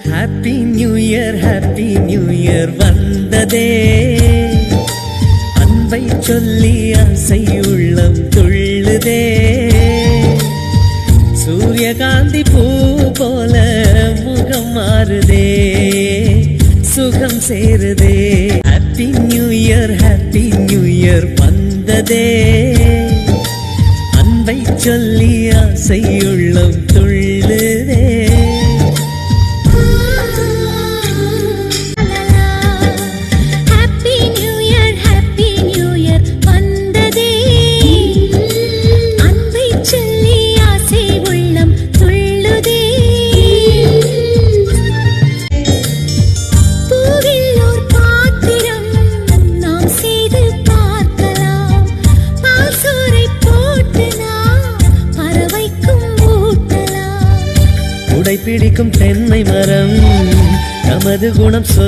Happy new year வந்ததே, அன்பை சொல்லி ஆசை உள்ளம் துள்ளுதே, சூரியகாந்தி பூ போல முகம் மாறுதே, சுகம் சேருதே. ஹாப்பி நியூ இயர் வந்ததே, அன்பை சொல்லி ஆசை உள்ளம் துள்ளுதே. பிடிக்கும் தென்னை மரம் நமது குணம் சொல்